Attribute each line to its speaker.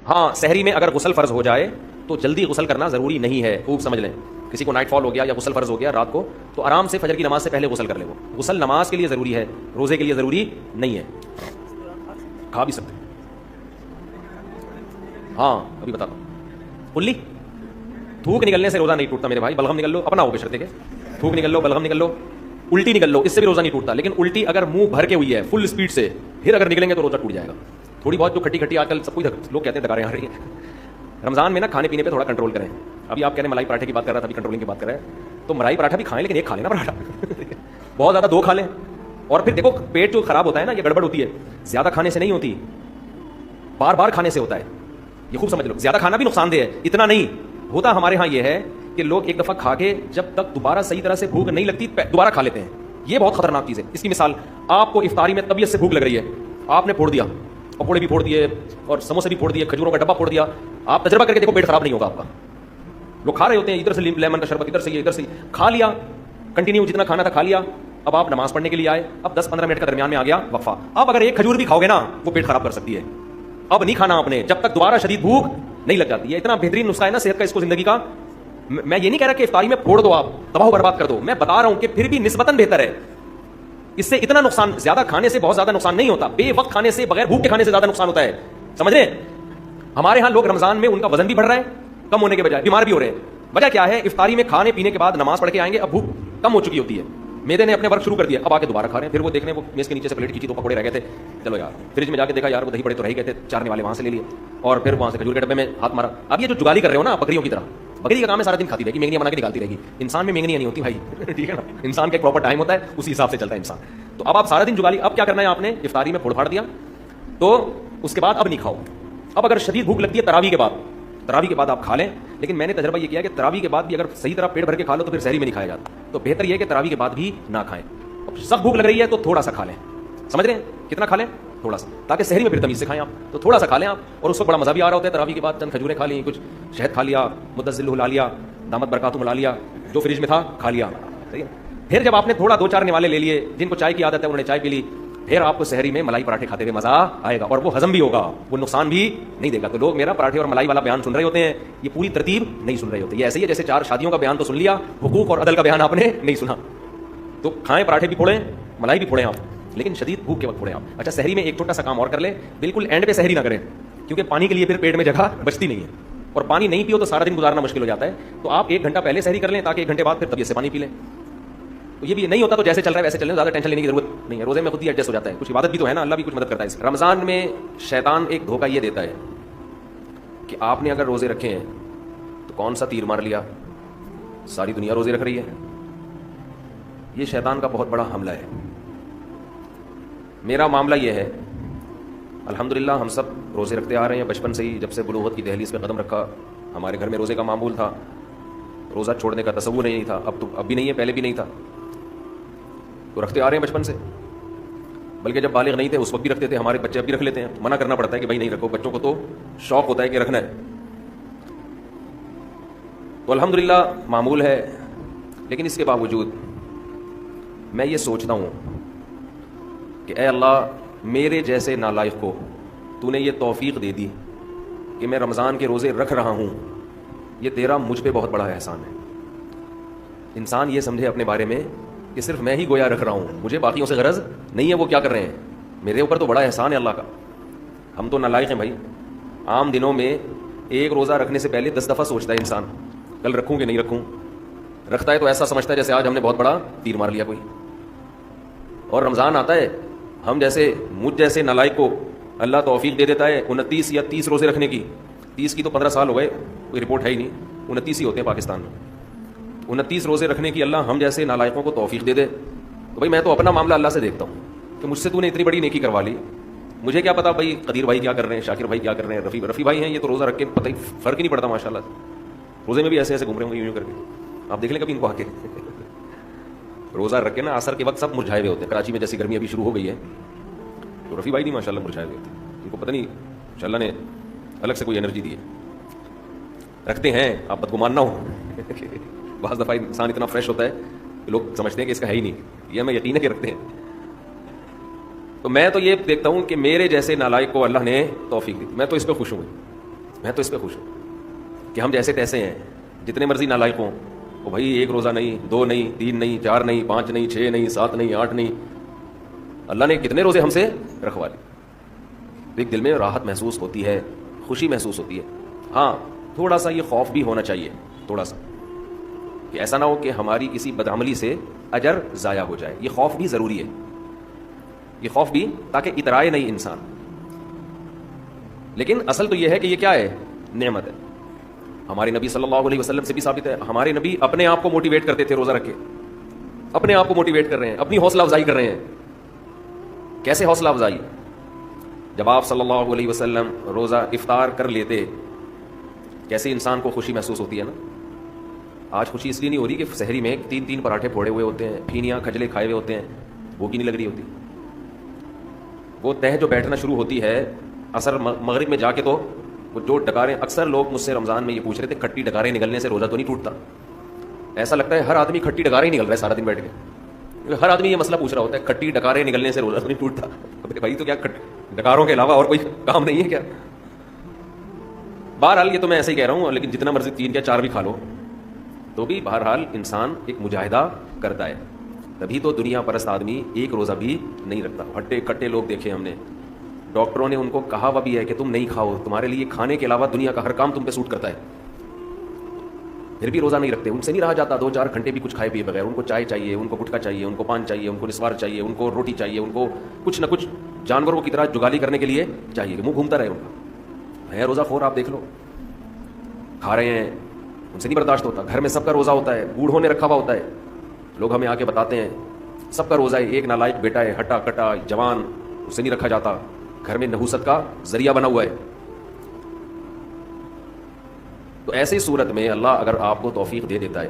Speaker 1: ہاں سحری میں اگر غسل فرض ہو جائے تو جلدی غسل کرنا ضروری نہیں ہے، خوب سمجھ لیں. کسی کو نائٹ فال ہو گیا یا غسل فرض ہو گیا رات کو، تو آرام سے فجر کی نماز سے پہلے غسل کر لے. وہ غسل نماز کے لیے ضروری ہے، روزے کے لیے ضروری نہیں ہے. کھا بھی سکتے. ہاں ابھی بتاتا ہوں. کلی تھوک نکلنے سے روزہ نہیں ٹوٹتا میرے بھائی. بلغم نکل لو اپنا ہو بشرطے کے، تھوک نکل لو، بلغم نکل لو، الٹی نکل لو، اس سے بھی روزہ نہیں ٹوٹتا. لیکن الٹی اگر منہ بھر کے ہوئی ہے فل اسپیڈ سے پھر اگر نکلیں گے تو روزہ ٹوٹ جائے گا. تھوڑی بہت جو کھٹی کھٹی آج کل سب کچھ لوگ کہتے ہیں دکاریں آ رہی ہیں. رمضان میں نا کھانے پینے پہ تھوڑا کنٹرول کریں. ابھی آپ کہہ رہے ہیں ملائی پراٹھے کی بات کر رہا تھا، ابھی کنٹرولنگ کی بات کر رہے ہیں، تو ملائی پراٹھا بھی کھائیں لیکن ایک کھا لینا پراٹھا. بہت زیادہ دو کھا لیں. اور پھر دیکھو پیٹ جو خراب ہوتا ہے نا، یہ گڑبڑ ہوتی ہے زیادہ کھانے سے نہیں ہوتی، بار بار کھانے سے ہوتا ہے. یہ خوب سمجھ لو. زیادہ کھانا بھی نقصان دہ ہے، اتنا نہیں ہوتا. ہمارے ہاں یہ ہے کہ لوگ ایک دفعہ کھا کے جب تک دوبارہ صحیح طرح سے بھوک نہیں لگتی دوبارہ کھا لیتے ہیں. یہ بہت خطرناک چیز ہے. اس کی مثال، آپ کو افطاری میں طبیعت سے بھوک لگ رہی ہے، آپ نے پھوڑ دیا، پکوڑے بھی پھوڑ دیے اور سموسے بھی پھوڑ دیے، کھجوروں کا ڈبہ پھوڑ دیا. آپ تجربہ کر کے دیکھو پیٹ خراب نہیں ہوگا آپ کا. لوگ کھا رہے ہوتے ہیں ادھر سے لیمن کا شربت، ادھر سے یہ، ادھر سے کھا لیا، کنٹینیو جتنا کھانا تھا کھا لیا. اب آپ نماز پڑھنے کے لیے آئے، اب 10-15 منٹ کا درمیان میں آ گیا وقفہ. اب اگر ایک کھجور بھی کھاؤ گے نا وہ پیٹ خراب کر سکتی ہے. اب نہیں کھانا آپ نے جب تک دوبارہ شدید بھوک نہیں لگ جاتی ہے. اتنا بہترین نسخہ ہے نا صحت کا، اس کو زندگی کا. میں یہ نہیں کہہ رہا کہ افطاری میں پھوڑ دو، آپ تباہ و برباد کر دو. میں بتا رہا ہوں کہ پھر بھی نسبتاً بہتر ہے. اس سے اتنا نقصان، زیادہ کھانے سے بہت زیادہ نقصان نہیں ہوتا. بے وقت کھانے سے، بغیر بھوک کے کھانے سے زیادہ نقصان ہوتا ہے. سمجھ رہے ہیں؟ ہمارے ہاں لوگ رمضان میں ان کا وزن بھی بڑھ رہا ہے کم ہونے کے بجائے، بیمار بھی ہو رہے ہیں. وجہ کیا ہے؟ افطاری میں کھانے پینے کے بعد نماز پڑھ کے آئیں گے، اب بھوک کم ہو چکی ہوتی ہے، میدے نے اپنے ورک شروع کر دیا، اب آ کے دوبارہ کھا رہے ہیں. پھر وہ دیکھ رہے ہیں وہ میز کے نیچے سے پلیٹ کھینچی تو پکوڑے رہ گئے تھے، چلو یار فریج میں جا کے دیکھا یار وہ دہی بڑے تو رہ گئے تھے، چارنے والے وہاں سے لے لیے اور پھر وہاں سے کھجور کے ڈبے میں ہاتھ مارا. اب یہ جو جگالی کر رہے ہو نا بکریوں کی طرح، بکری کا کام ہے سارا دن کھاتی رہے گی، مینگنیاں بنا کے نکالتی رہے گی. انسان میں مینگنیاں نہیں ہوتی بھائی. ٹھیک ہے نا؟ انسان کا ایک پراپر ٹائم ہوتا ہے، اسی حساب سے چلتا ہے انسان. تو اب آپ سارا دن جگالی. اب کیا کرنا ہے آپ نے؟ افطاری میں پھوڑ پھاڑ دیا تو اس کے بعد اب نہیں کھاؤ. اب اگر شدید بھوک لگتی ہے تراویح کے بعد آپ کھا لیں. لیکن میں نے تجربہ یہ کیا کہ تراویح کے بعد بھی اگر صحیح طرح پیٹ بھر کے کھا لو تو پھر سحری میں نہیں کھایا جاتا. تو بہتر یہ ہے کہ تراویح کے بعد بھی نہ کھائیں. سخت بھوک لگ رہی ہے تو تھوڑا سا کھا لیں. سمجھ رہے ہیں؟ کتنا کھا لیں؟ تھوڑا سا، تاکہ سحری میں پھر تمیز سے کھائیں آپ. تو تھوڑا سا کھا لیں آپ. اور اس وقت بڑا مزہ بھی آ رہا ہوتا ہے. تراویح کے بعد چند کھجوریں کھا لیں، کچھ شہد کھا لیا، مدذل لا لیا، دامت برکاتہم لا لیا، جو فریج میں تھا کھا لیا. صحیح ہے. پھر جب آپ نے تھوڑا 2-4 نوالے لے لیے، جن کو چائے کی عادت ہے انہوں نے چائے پی لی، پھر آپ کو سحری میں ملائی پراٹھے کھاتے ہوئے مزہ آئے گا اور وہ ہضم بھی ہوگا، وہ نقصان بھی نہیں دے گا. تو لوگ میرا پراٹھے اور ملائی والا بیان سن رہے ہوتے ہیں، یہ پوری ترتیب نہیں سن رہے ہوتے. یہ ایسے ہی ہے جیسے 4 شادیوں کا بیان تو سن لیا، حقوق اور عدل کا بیان آپ نے نہیں سنا. تو کھائیں، پراٹھے بھی پھوڑیں، ملائی بھی پھوڑیں آپ، لیکن شدید بھوک کے وقت پھوڑیں آپ. اچھا سحری میں ایک چھوٹا سا کام اور کر لیں، بالکل اینڈ پہ سحری نہ کریں، کیونکہ پانی کے لیے پھر پیٹ میں جگہ بچتی نہیں ہے، اور پانی نہیں پیو تو سارا دن گزارنا مشکل ہو جاتا ہے. تو آپ 1 گھنٹہ پہلے سحری کر لیں تاکہ 1 گھنٹے بعد پھر طبیعت سے پانی پی لیں. تو یہ بھی نہیں ہوتا تو جیسے چل رہا ہے ویسے چلیں، زیادہ ٹینشن لینے کی ضرورت نہیں ہے. روزے میں خود ہی ایڈجسٹ ہو جاتا ہے. کچھ عبادت بھی تو ہے نا، اللہ بھی کچھ مدد کرتا ہے. رمضان میں شیطان ایک دھوکہ یہ دیتا ہے کہ آپ نے اگر روزے رکھے ہیں تو کون سا تیر مار لیا، ساری دنیا روزے رکھ رہی ہے. یہ شیطان کا بہت بڑا حملہ ہے. میرا معاملہ یہ ہے، الحمدللہ ہم سب روزے رکھتے آ رہے ہیں بچپن سے ہی. جب سے بلوغت کی دہلیز پہ قدم رکھا ہمارے گھر میں روزے کا معمول تھا، روزہ چھوڑنے کا تصور نہیں تھا. اب بھی نہیں ہے، پہلے بھی نہیں تھا. تو رکھتے آ رہے ہیں بچپن سے، بلکہ جب بالغ نہیں تھے اس وقت بھی رکھتے تھے. ہمارے بچے اب بھی رکھ لیتے ہیں. منع کرنا پڑتا ہے کہ بھائی نہیں رکھو، بچوں کو تو شوق ہوتا ہے کہ رکھنا ہے. تو الحمدللہ معمول ہے. لیکن اس کے باوجود میں یہ سوچتا ہوں کہ اے اللہ، میرے جیسے نالائق کو تو نے یہ توفیق دے دی کہ میں رمضان کے روزے رکھ رہا ہوں. یہ تیرا مجھ پہ بہت بڑا احسان ہے. انسان یہ سمجھے اپنے بارے میں کہ صرف میں ہی گویا رکھ رہا ہوں، مجھے باقیوں سے غرض نہیں ہے وہ کیا کر رہے ہیں. میرے اوپر تو بڑا احسان ہے اللہ کا. ہم تو نالائق ہیں بھائی. عام دنوں میں ایک روزہ رکھنے سے پہلے 10 دفعہ سوچتا ہے انسان کل رکھوں کہ نہیں رکھوں. رکھتا ہے تو ایسا سمجھتا ہے جیسے آج ہم نے بہت بڑا تیر مار لیا کوئی. اور رمضان آتا ہے، ہم جیسے مجھ جیسے نالائق کو اللہ توفیق دے دیتا ہے 29 یا 30 روزے رکھنے کی. 30 کی تو 15 سال ہو گئے، کوئی رپورٹ ہے ہی نہیں. 29 ہی ہوتے ہیں پاکستان میں. 29 روزے رکھنے کی اللہ ہم جیسے نالائقوں کو توفیق دے دے. تو بھائی میں تو اپنا معاملہ اللہ سے دیکھتا ہوں کہ مجھ سے تو نے اتنی بڑی نیکی کروا لی. مجھے کیا پتا بھائی قدیر بھائی کیا کر رہے ہیں، شاکر بھائی کیا کر رہے ہیں، رفیع بھائی ہیں، یہ تو روزہ رکھ کے پتہ ہی فرق ہی نہیں پڑتا ماشاء اللہ. روزے میں بھی ایسے ایسے گھوم رہے ہوں گے یوں کر کے. آپ دیکھ لیں کبھی ان کو آ کے روزہ رکھ کے نا عصر کے وقت سب مرجھائے ہوئے ہوتے ہیں. کراچی میں جیسی گرمی ابھی شروع ہو گئی ہے تو رفیع بھائی نہیں ماشاء اللہ مرجھائے ہوئے ہوتے ہیں. ان کو پتہ نہیں ماشاء اللہ نے الگ سے کوئی انرجی دی ہے. رکھتے ہیں، آپ بدگمان نہ ہو. بعض دفعہ انسان اتنا فریش ہوتا ہے کہ لوگ سمجھتے ہیں کہ اس کا ہے ہی نہیں. یہ ہمیں یقین ہے کہ رکھتے ہیں. تو میں تو یہ دیکھتا ہوں کہ میرے جیسے نالائق کو اللہ نے توفیق دی. میں تو اس پہ خوش ہوں. میں تو اس پہ خوش ہوں کہ ہم جیسے تیسے ہیں، جتنے مرضی نالائق ہوں، وہ بھائی ایک روزہ نہیں، 2 نہیں، 3 نہیں، 4 نہیں، 5 نہیں، 6 نہیں، 7 نہیں، 8 نہیں، اللہ نے کتنے روزے ہم سے رکھوا لی. ایک دل میں راحت محسوس ہوتی ہے، خوشی محسوس ہوتی ہے. ہاں تھوڑا سا یہ خوف بھی ہونا چاہیے، تھوڑا سا، کہ ایسا نہ ہو کہ ہماری کسی بدعملی سے اجر ضائع ہو جائے. یہ خوف بھی ضروری ہے، یہ خوف بھی، تاکہ اترائے نہیں انسان. لیکن اصل تو یہ ہے کہ یہ کیا ہے؟ نعمت ہے. ہمارے نبی صلی اللہ علیہ وسلم سے بھی ثابت ہے، ہمارے نبی اپنے آپ کو موٹیویٹ کرتے تھے روزہ رکھ کے. اپنے آپ کو موٹیویٹ کر رہے ہیں، اپنی حوصلہ افزائی کر رہے ہیں. کیسے حوصلہ افزائی؟ جب آپ صلی اللہ علیہ وسلم روزہ افطار کر لیتے، کیسے انسان کو خوشی محسوس ہوتی ہے نا. آج خوشی اس لیے نہیں ہو رہی کہ سحری میں 3 پراٹھے پھوڑے ہوئے ہوتے ہیں، پھینیاں کھجلے کھائے ہوئے ہوتے ہیں، بھوک نہیں لگ رہی ہوتی. وہ تہ جو بیٹھنا شروع ہوتی ہے عصر مغرب میں جا کے، تو وہ جو ڈکاریں، اکثر لوگ مجھ سے رمضان میں یہ پوچھ رہے تھے کھٹی ڈکاریں نکلنے سے روزہ تو نہیں ٹوٹتا؟ ایسا لگتا ہے ہر آدمی کھٹی ڈکاریں ہی نکل رہا ہے سارا دن بیٹھ کے. ہر آدمی یہ مسئلہ پوچھ رہا ہوتا ہے کھٹی ڈکاریں نکلنے سے روزہ تو نہیں ٹوٹتا؟ بھائی تو کیا ڈکاروں کے علاوہ اور کوئی کام نہیں ہے کیا؟ بہرحال یہ تو میں ایسے ہی کہہ رہا ہوں، لیکن جتنا مرضی 3 یا 4 بھی کھا لو تو بھی بہرحال انسان ایک مجاہدہ کرتا ہے. تبھی تو دنیا پرست آدمی ایک روزہ بھی نہیں رکھتا. ہٹے کٹے لوگ دیکھے ہم نے، ڈاکٹروں نے ان کو کہا ہوا بھی ہے کہ تم نہیں کھاؤ، تمہارے لیے کھانے کے علاوہ دنیا کا ہر کام تم پہ سوٹ کرتا ہے، پھر بھی روزہ نہیں رکھتے. ان سے نہیں رہا جاتا 2-4 گھنٹے بھی کچھ کھائے پیے بغیر. ان کو چائے چاہیے، ان کو گٹکا چاہیے، ان کو پان چاہیے، ان کو نسوار چاہیے، ان کو روٹی چاہیے، ان کو کچھ نہ کچھ جانوروں کی طرح جگالی کرنے کے لیے چاہیے کہ منہ گھومتا رہے. ان کا ہے روزہ خور، آپ دیکھ لو، کھا رہے ہیں، ان سے نہیں برداشت ہوتا. گھر میں سب کا روزہ ہوتا ہے، بوڑھوں نے رکھا ہوا ہوتا ہے. لوگ ہمیں آ کے بتاتے ہیں سب کا روزہ ہے، ایک نالائق بیٹا ہے، ہٹا کٹا جوان، اسے نہیں رکھا جاتا، گھر میں نحوست کا ذریعہ بنا ہوا ہے. تو ایسی صورت میں اللہ اگر آپ کو توفیق دے دیتا ہے